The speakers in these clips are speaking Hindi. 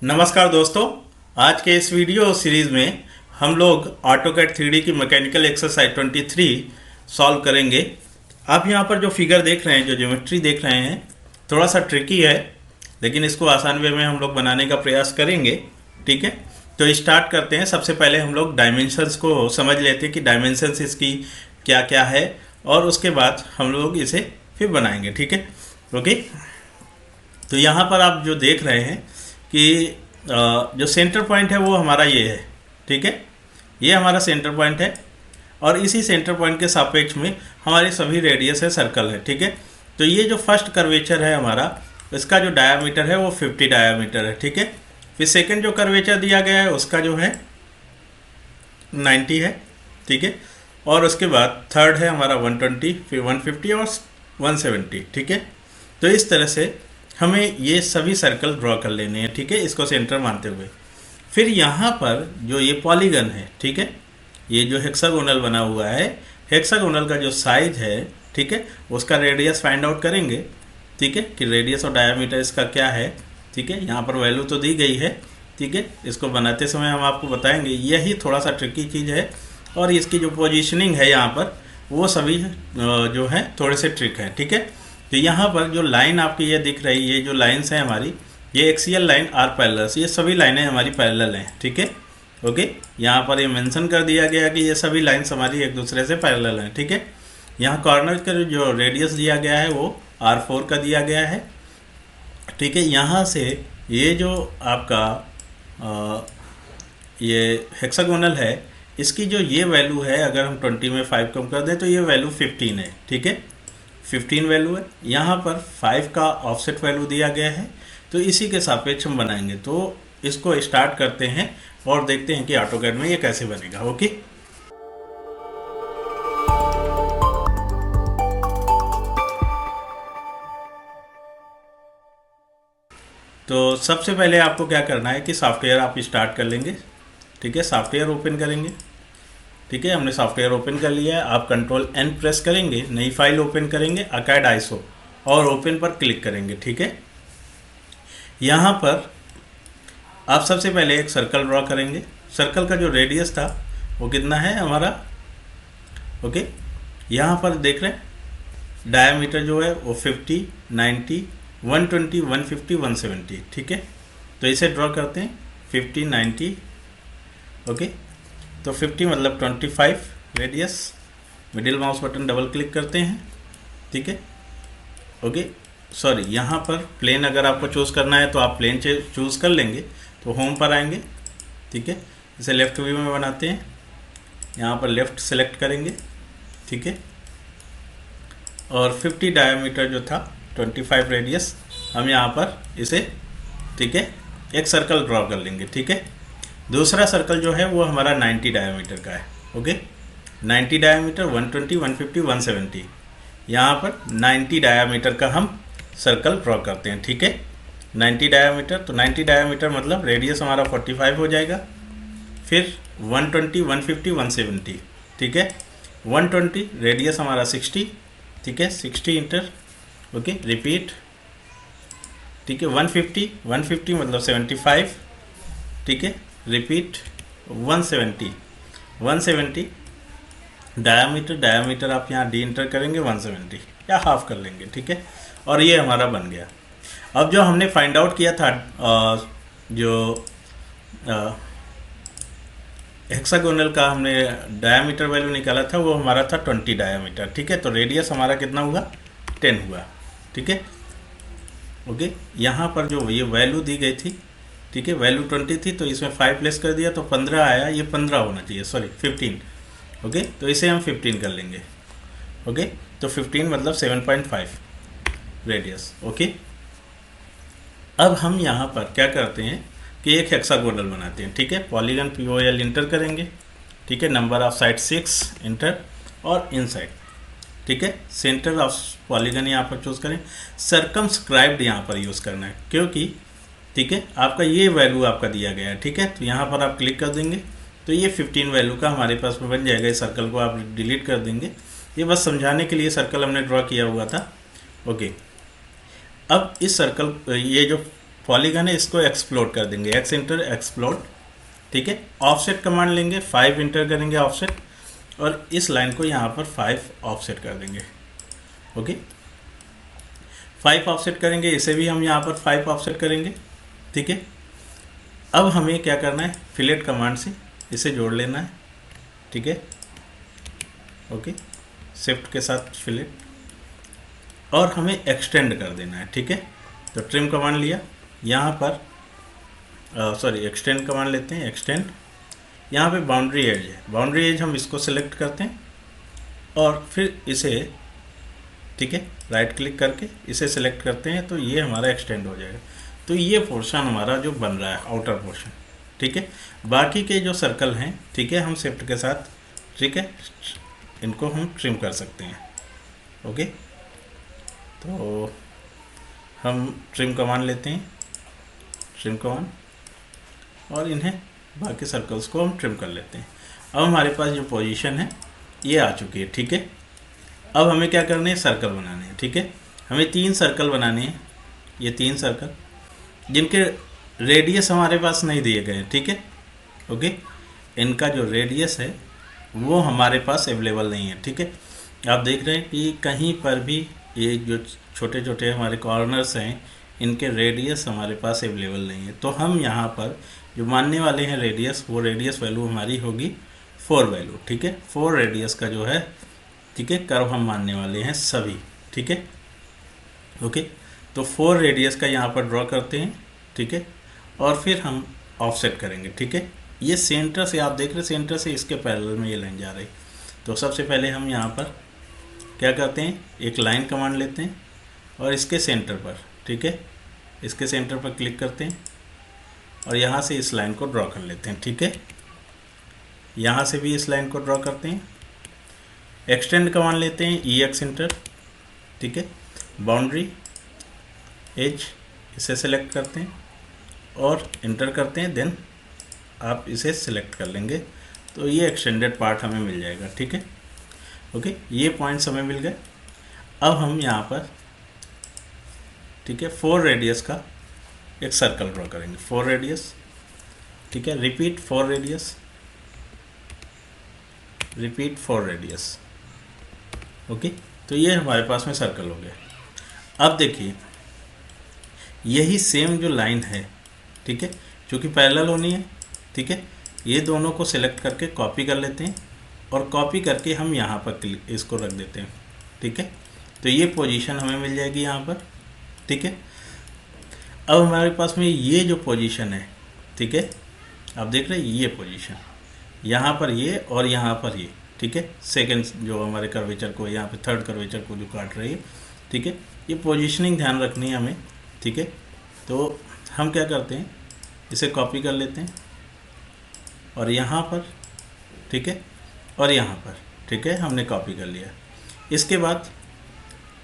नमस्कार दोस्तों। आज के इस वीडियो सीरीज में हम लोग ऑटोकैड 3D की मैकेनिकल एक्सरसाइज 23 सॉल्व करेंगे। आप यहाँ पर जो फिगर देख रहे हैं, जो ज्योमेट्री देख रहे हैं, थोड़ा सा ट्रिकी है, लेकिन इसको आसान वे में हम लोग बनाने का प्रयास करेंगे। ठीक है, तो स्टार्ट करते हैं। सबसे पहले हम लोग डायमेंशंस को समझ लेते हैं कि डायमेंशंस इसकी क्या क्या है, और उसके बाद हम लोग इसे फिर बनाएंगे। ठीक है, ओके। तो यहाँ पर आप जो देख रहे हैं कि जो सेंटर पॉइंट है वो हमारा ये है। ठीक है, ये हमारा सेंटर पॉइंट है, और इसी सेंटर पॉइंट के सापेक्ष में हमारे सभी रेडियस है, सर्कल है। ठीक है, तो ये जो फर्स्ट कर्वेचर है हमारा, इसका जो डायामीटर है वो 50 डायामीटर है। ठीक है, फिर सेकंड जो कर्वेचर दिया गया है उसका जो है 90 है। ठीक है, और उसके बाद थर्ड है हमारा 120, फिर 150 और 170। ठीक है, तो इस तरह से हमें ये सभी सर्कल ड्रॉ कर लेने हैं। ठीक है, इसको सेंटर मानते हुए फिर यहाँ पर जो ये पॉलीगन है, ठीक है, ये जो हेक्सागोनल बना हुआ है, हेक्सागोनल का जो साइज है, ठीक है, उसका रेडियस फाइंड आउट करेंगे। ठीक है, कि रेडियस और डायामीटर इसका क्या है। ठीक है, यहाँ पर वैल्यू तो दी गई है। ठीक है, इसको बनाते समय हम आपको बताएंगे। यही थोड़ा सा ट्रिकी चीज़ है, और इसकी जो पोजिशनिंग है यहाँ पर, वो सभी जो है थोड़े से ट्रिक है। ठीक है, तो यहाँ पर जो लाइन आपकी ये दिख रही है, ये जो लाइन्स हैं हमारी, ये एक्सियल लाइन आर पैरेलल, ये सभी लाइनें हमारी पैरेलल हैं। ठीक है, ओके। यहाँ पर ये मेंशन कर दिया गया कि ये सभी लाइन्स हमारी एक दूसरे से पैरेलल हैं। ठीक है, यहाँ कॉर्नर का जो रेडियस दिया गया है वो R4 का दिया गया है। ठीक है, यहाँ से ये जो आपका ये हेक्सागोनल है, इसकी जो ये वैल्यू है, अगर हम 20 में 5 कम कर दें तो ये वैल्यू 15 है। ठीक है, 15 वैल्यू है। यहाँ पर 5 का ऑफसेट वैल्यू दिया गया है, तो इसी के सापेक्ष हम बनाएंगे। तो इसको स्टार्ट करते हैं और देखते हैं कि ऑटोकैड में ये कैसे बनेगा। ओके, तो सबसे पहले आपको क्या करना है कि सॉफ्टवेयर आप स्टार्ट कर लेंगे। ठीक है, सॉफ्टवेयर ओपन करेंगे। ठीक है, हमने सॉफ्टवेयर ओपन कर लिया है। आप कंट्रोल N प्रेस करेंगे, नई फाइल ओपन करेंगे, AutoCAD ISO, और ओपन पर क्लिक करेंगे। ठीक है, यहाँ पर आप सबसे पहले एक सर्कल ड्रॉ करेंगे। सर्कल का जो रेडियस था वो कितना है हमारा, ओके। यहाँ पर देख रहे हैं डायमीटर जो है वो 50, 90, 120, 150, 170। ठीक है, तो इसे ड्रॉ करते हैं 50, 90, ओके। तो 50 मतलब 25 radius, middle mouse button double click करते हैं। ठीक है, ओके। सॉरी, यहाँ पर प्लेन अगर आपको चूज़ करना है तो आप प्लेन चूज़ कर लेंगे। तो होम पर आएंगे। ठीक है, इसे लेफ़्ट व्यू में बनाते हैं। यहाँ पर लेफ़्ट सेलेक्ट करेंगे। ठीक है, और 50 डायमीटर जो था, 25 रेडियस, हम यहाँ पर इसे, ठीक है, एक सर्कल ड्रॉ कर लेंगे। ठीक है, दूसरा सर्कल जो है वो हमारा 90 डायमीटर का है। Okay, 90 diameter, 120, 150, 170। यहाँ पर 90 डायमीटर का हम सर्कल ड्रॉ करते हैं। ठीक है, 90 डायमीटर, तो 90 डायमीटर मतलब रेडियस हमारा 45 हो जाएगा। फिर 120, 150, 170। ठीक है, 120 रेडियस हमारा 60। ठीक है, 60 इंटर, ओके, रिपीट। ठीक है, 150, 150 मतलब 75। ठीक है, रिपीट। 170, 170 डायमीटर, डायमीटर आप यहाँ डी इंटर करेंगे, 170 या हाफ कर लेंगे। ठीक है, और ये हमारा बन गया। अब जो हमने फाइंड आउट किया था, जो हेक्सागोनल का हमने डायमीटर वैल्यू निकाला था, वो हमारा था 20 डायमीटर। ठीक है, तो रेडियस हमारा कितना हुआ, 10 हुआ। ठीक है, ओके। यहाँ पर जो ये वैल्यू दी गई थी, ठीक है, वैल्यू 20 थी, तो इसमें 5 प्लेस कर दिया तो 15 आया। ये 15 होना चाहिए, सॉरी 15। ओके, तो इसे हम 15 कर लेंगे। ओके, तो 15 मतलब 7.5 रेडियस। ओके, अब हम यहाँ पर क्या करते हैं कि एक हेक्सागोनल बनाते हैं। ठीक है, पॉलीगन POL इंटर करेंगे। ठीक है, नंबर ऑफ साइड 6 इंटर, और इनसाइड। ठीक है, सेंटर ऑफ पॉलीगन यहाँ पर चूज़ करें। सर्कमस्क्राइब्ड यहाँ पर यूज़ करना है, क्योंकि ठीक है आपका ये वैल्यू आपका दिया गया है। ठीक है, तो यहाँ पर आप क्लिक कर देंगे तो ये 15 वैल्यू का हमारे पास में बन जाएगा। इस सर्कल को आप डिलीट कर देंगे। ये बस समझाने के लिए सर्कल हमने ड्रॉ किया हुआ था। ओके, अब इस सर्कल, ये जो पॉलीगन है, इसको एक्सप्लोड कर देंगे, एक्स इंटर एक्सप्लोड, ठीक है। ऑफसेट कमांड लेंगे, 5 इंटर करेंगे ऑफसेट, और इस लाइन को यहाँ पर 5 ऑफसेट कर देंगे, ओके। 5 ऑफसेट करेंगे, इसे भी हम यहाँ पर 5 ऑफसेट करेंगे, ठीक है। अब हमें क्या करना है, फिलेट कमांड से इसे जोड़ लेना है, ठीक है, ओके, शिफ्ट के साथ फिलेट, और हमें एक्सटेंड कर देना है, ठीक है। तो ट्रिम कमांड लिया, यहाँ पर सॉरी एक्सटेंड कमांड लेते हैं, एक्सटेंड, यहाँ पे बाउंड्री एज है, बाउंड्री एज हम इसको सिलेक्ट करते हैं और फिर इसे, ठीक है, राइट क्लिक करके इसे सिलेक्ट करते हैं, तो ये हमारा एक्सटेंड हो जाएगा। तो ये पोर्शन हमारा जो बन रहा है आउटर पोर्शन, ठीक है। बाकी के जो सर्कल हैं, ठीक है, हम शिफ्ट के साथ, ठीक है, इनको हम ट्रिम कर सकते हैं, ओके। तो हम ट्रिम कमांड लेते हैं, ट्रिम कमांड, और इन्हें बाकी सर्कल्स को हम ट्रिम कर लेते हैं। अब हमारे पास जो पोजीशन है ये आ चुकी है, ठीक है। अब हमें क्या करने हैं, सर्कल बनाने हैं, ठीक है। हमें 3 सर्कल बनाने हैं, ये 3 सर्कल जिनके रेडियस हमारे पास नहीं दिए गए हैं, ठीक है, ओके। इनका जो रेडियस है वो हमारे पास अवेलेबल नहीं है, ठीक है। आप देख रहे हैं कि कहीं पर भी ये जो छोटे छोटे हमारे कॉर्नर्स हैं, इनके रेडियस हमारे पास अवेलेबल नहीं है। तो हम यहाँ पर जो मानने वाले हैं रेडियस, वो रेडियस वैल्यू हमारी होगी 4 वैल्यू, ठीक है। 4 रेडियस का जो है, ठीक है, कर्व हम मानने वाले हैं सभी, ठीक है, ओके। तो 4 रेडियस का यहाँ पर ड्रॉ करते हैं, ठीक है, और फिर हम ऑफसेट करेंगे, ठीक है। ये सेंटर से, आप देख रहे हैं सेंटर से इसके पैरेलल में ये लाइन जा रही। तो सबसे पहले हम यहाँ पर क्या करते हैं, एक लाइन कमांड लेते हैं और इसके सेंटर पर, ठीक है, इसके सेंटर पर क्लिक करते हैं और यहाँ से इस लाइन को ड्रॉ कर लेते हैं, ठीक है। यहाँ से भी इस लाइन को ड्रॉ करते हैं, एक्सटेंड कमांड लेते हैं, EX इंटर, ठीक है, बाउंड्री एज, इसे सेलेक्ट करते हैं और इंटर करते हैं, देन आप इसे सिलेक्ट कर लेंगे, तो ये एक्सटेंडेड पार्ट हमें मिल जाएगा, ठीक है, ओके। ये पॉइंट्स हमें मिल गए। अब हम यहाँ पर, ठीक है, 4 रेडियस का एक सर्कल ड्रॉ करेंगे, 4 रेडियस, ठीक है, repeat 4 radius, repeat 4 radius, okay. तो ये हमारे पास में सर्कल हो गया। अब देखिए यही सेम जो लाइन है, ठीक है, क्योंकि पैरेलल होनी है, ठीक है, ये दोनों को सिलेक्ट करके कॉपी कर लेते हैं और कॉपी करके हम यहाँ पर इसको रख देते हैं, ठीक है। तो ये पोजीशन हमें मिल जाएगी यहाँ पर, ठीक है। अब हमारे पास में ये जो पोजीशन है, ठीक है, आप देख रहे हैं ये पोजीशन, यहाँ पर ये और यहाँ पर ये, ठीक है, सेकंड जो हमारे कर्वेचर को, यहाँ पे थर्ड कर्वेचर को जो काट रही है, ठीक है, ये पोजीशनिंग ध्यान रखनी है हमें, ठीक है। तो हम क्या करते हैं, इसे कॉपी कर लेते हैं और यहाँ पर, ठीक है, और यहाँ पर, ठीक है, हमने कॉपी कर लिया। इसके बाद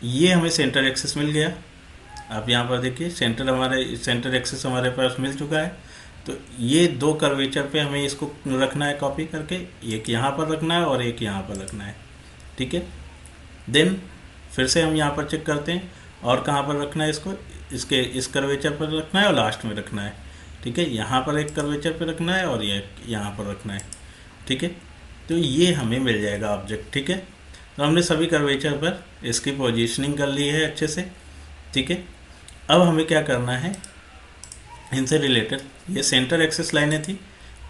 ये हमें सेंटर एक्सिस मिल गया। आप यहाँ पर देखिए सेंटर एक्सिस हमारे पास मिल चुका है। तो ये 2 कर्वेचर पे हमें इसको रखना है कॉपी करके, एक यहाँ पर रखना है और एक यहाँ पर रखना है, ठीक है। देन फिर से हम यहाँ पर चेक करते हैं और कहाँ पर रखना है इसको, इसके इस कर्वेचर पर रखना है और लास्ट में रखना है, ठीक है। यहाँ पर एक कर्वेचर पे रखना है और ये यहाँ पर रखना है, ठीक है। तो ये हमें मिल जाएगा ऑब्जेक्ट, ठीक है। तो हमने सभी कर्वेचर पर इसकी पोजीशनिंग कर ली है अच्छे से, ठीक है। अब हमें क्या करना है, इनसे रिलेटेड ये सेंटर एक्सिस लाइनें थी,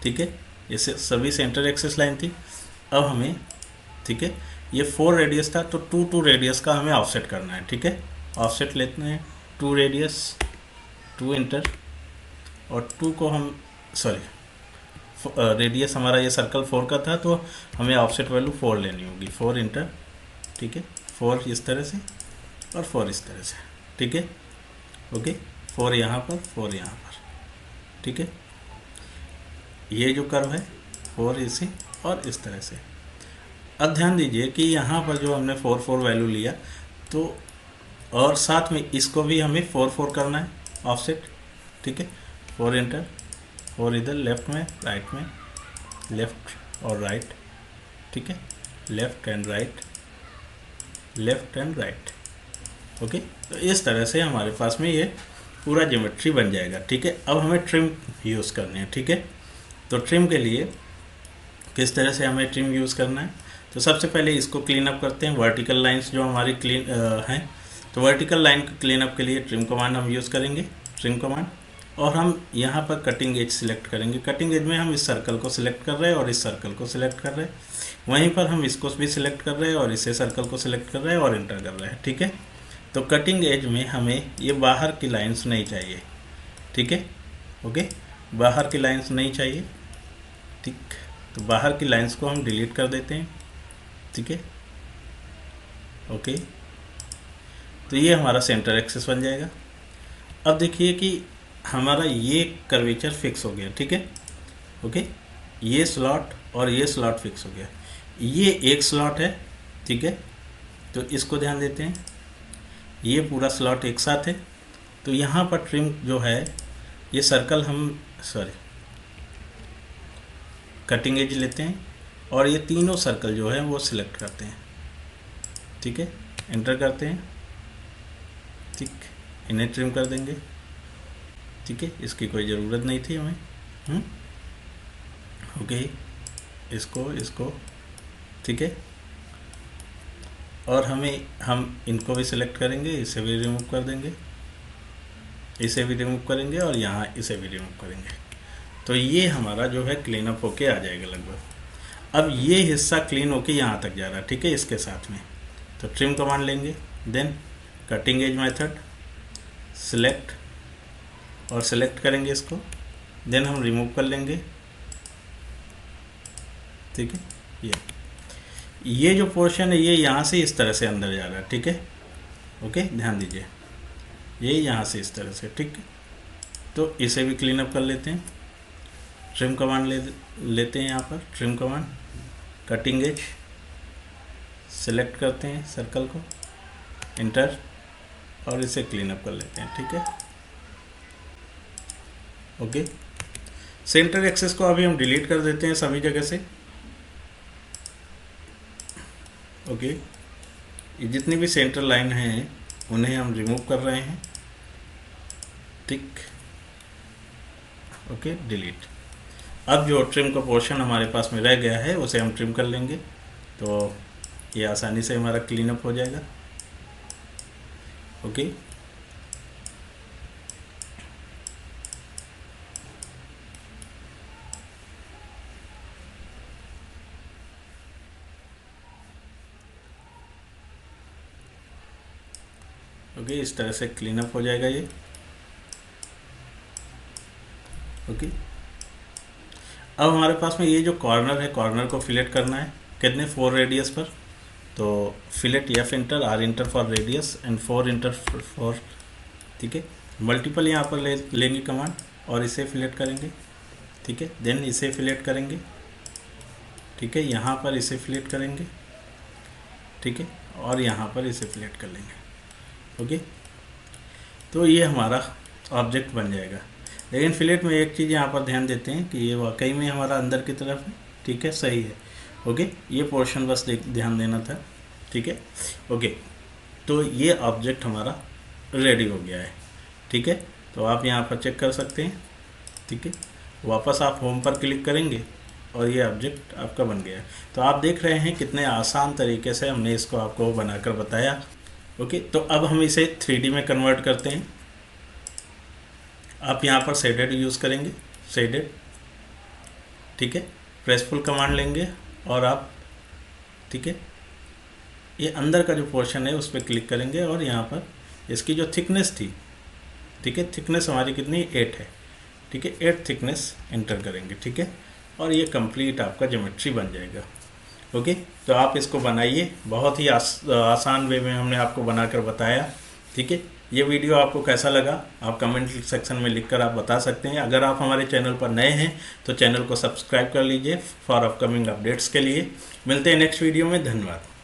ठीक है, ये सभी सेंटर एक्सिस लाइन थी। अब हमें, ठीक है, ये 4 रेडियस था तो 2 रेडियस का हमें ऑफसेट करना है, ठीक है। ऑफसेट लेते हैं 2 रेडियस, 2 इंटर, और 2 को हम रेडियस हमारा ये सर्कल 4 का था, तो हमें ऑफसेट वैल्यू 4 लेनी होगी, 4 इंटर, ठीक है, 4 इस तरह से और 4 इस तरह से, ठीक है, ओके। 4 यहाँ पर, 4 यहाँ पर, ठीक है। ये जो कर्व है 4 इसे और इस तरह से। अब ध्यान दीजिए कि यहाँ पर जो हमने 4 वैल्यू लिया, तो और साथ में इसको भी हमें 4 करना है ऑफसेट, ठीक है। 4 इंटर, 4 इधर लेफ्ट में, राइट में, लेफ्ट और राइट, ठीक है, left and right, left and right, okay. तो इस तरह से हमारे पास में ये पूरा ज्योमेट्री बन जाएगा। ठीक है, अब हमें ट्रिम यूज़ करने हैं। ठीक है, तो ट्रिम के लिए किस तरह से हमें ट्रिम यूज़ करना है, तो सबसे पहले इसको क्लीन अप करते हैं। वर्टिकल लाइंस जो हमारी क्लीन हैं, तो वर्टिकल लाइन को क्लीन अप के लिए ट्रिम कमांड हम यूज़ करेंगे, ट्रिम कमांड। और हम यहाँ पर कटिंग एज सिलेक्ट करेंगे। कटिंग एज में हम इस सर्कल को सिलेक्ट कर रहे हैं और इस सर्कल को सिलेक्ट कर रहे हैं। वहीं पर हम इसको भी सिलेक्ट कर रहे हैं और इसे सर्कल को सिलेक्ट कर रहे हैं और एंटर कर रहे हैं। ठीक है, तो कटिंग एज में हमें ये बाहर की लाइंस नहीं चाहिए। ठीक है, ओके, बाहर की लाइंस नहीं चाहिए। ठीक, तो बाहर की लाइंस को हम डिलीट कर देते हैं। ठीक है, ओके, तो ये हमारा सेंटर एक्सिस बन जाएगा। अब देखिए कि हमारा ये कर्वेचर फिक्स हो गया। ठीक है, ओके, ये स्लॉट और ये स्लॉट फिक्स हो गया। ये एक स्लॉट है। ठीक है, तो इसको ध्यान देते हैं, ये पूरा स्लॉट एक साथ है। तो यहाँ पर ट्रिम जो है, ये सर्कल हम कटिंग एज लेते हैं और ये तीनों सर्कल जो है वो सिलेक्ट करते हैं। ठीक है, एंटर करते हैं। ठीक, इन्हें ट्रिम कर देंगे। ठीक है, इसकी कोई ज़रूरत नहीं थी हमें। ओके, इसको ठीक है, और हम इनको भी सिलेक्ट करेंगे, इसे भी रिमूव कर देंगे, इसे भी रिमूव करेंगे और यहाँ इसे भी रिमूव करेंगे। तो ये हमारा जो है क्लीन अप होके आ जाएगा लगभग। अब ये हिस्सा क्लीन होके यहाँ तक जा रहा है। ठीक है, इसके साथ में तो ट्रिम कमांड लेंगे, then cutting edge method select और सिलेक्ट करेंगे इसको, देन हम रिमूव कर लेंगे। ठीक है, ये जो पोर्शन है ये यहाँ से इस तरह से अंदर जा रहा है। ठीक है, ओके, ध्यान दीजिए, ये यहाँ से इस तरह से। ठीक है, तो इसे भी क्लीन अप कर लेते हैं। ट्रिम कमांड लेते हैं यहाँ पर, trim command, cutting edge select करते हैं सर्कल को, एंटर, और इसे क्लीन अप कर लेते हैं। ठीक है, ओके, सेंटर एक्सेस को अभी हम डिलीट कर देते हैं सभी जगह से। ओके, ये जितनी भी सेंटर लाइन हैं उन्हें हम रिमूव कर रहे हैं। ठीक, ओके, डिलीट। अब जो ट्रिम का पोर्शन हमारे पास में रह गया है उसे हम ट्रिम कर लेंगे, तो ये आसानी से हमारा क्लीन अप हो जाएगा। ओके, ओके, इस तरह से क्लीन अप हो जाएगा ये। ओके, अब हमारे पास में ये जो कॉर्नर है, कॉर्नर को फिलेट करना है। कितने, 4 रेडियस पर, तो fillet F enter, R enter for radius and 4 enter four. ठीक है, मल्टीपल यहाँ पर लेंगे कमांड और इसे फिलेट करेंगे। ठीक है, देन इसे फिलेट करेंगे। ठीक है, यहाँ पर इसे फिलेट करेंगे। ठीक है, और यहाँ पर इसे फिलेट कर लेंगे। ओके, तो ये हमारा ऑब्जेक्ट बन जाएगा। लेकिन फिलेट में एक चीज़ यहाँ पर ध्यान देते हैं कि ये वाकई में हमारा अंदर की तरफ है। ठीक है, सही है। ओके, ये पोर्शन बस ध्यान देना था। ठीक है, ओके, तो ये ऑब्जेक्ट हमारा रेडी हो गया है। ठीक है, तो आप यहाँ पर चेक कर सकते हैं। ठीक है, वापस आप होम पर क्लिक करेंगे और ये ऑब्जेक्ट आपका बन गया है। तो आप देख रहे हैं कितने आसान तरीके से हमने इसको आपको बनाकर बताया। ओके, तो अब हम इसे 3D में कन्वर्ट करते हैं। आप यहाँ पर शेडेड यूज़ करेंगे, शेडेड। ठीक है, प्रेसफुल कमांड लेंगे और आप, ठीक है, ये अंदर का जो पोर्शन है उस पर क्लिक करेंगे और यहाँ पर इसकी जो थिकनेस थी, ठीक है, थिकनेस हमारी कितनी, 8 है। ठीक है, 8 थिकनेस एंटर करेंगे। ठीक है, और ये कंप्लीट आपका ज्योमेट्री बन जाएगा। ओके, तो आप इसको बनाइए, बहुत ही आसान वे में हमने आपको बनाकर बताया। ठीक है, ये वीडियो आपको कैसा लगा आप कमेंट सेक्शन में लिखकर आप बता सकते हैं। अगर आप हमारे चैनल पर नए हैं तो चैनल को सब्सक्राइब कर लीजिए फॉर अपकमिंग अपडेट्स के लिए। मिलते हैं नेक्स्ट वीडियो में, धन्यवाद।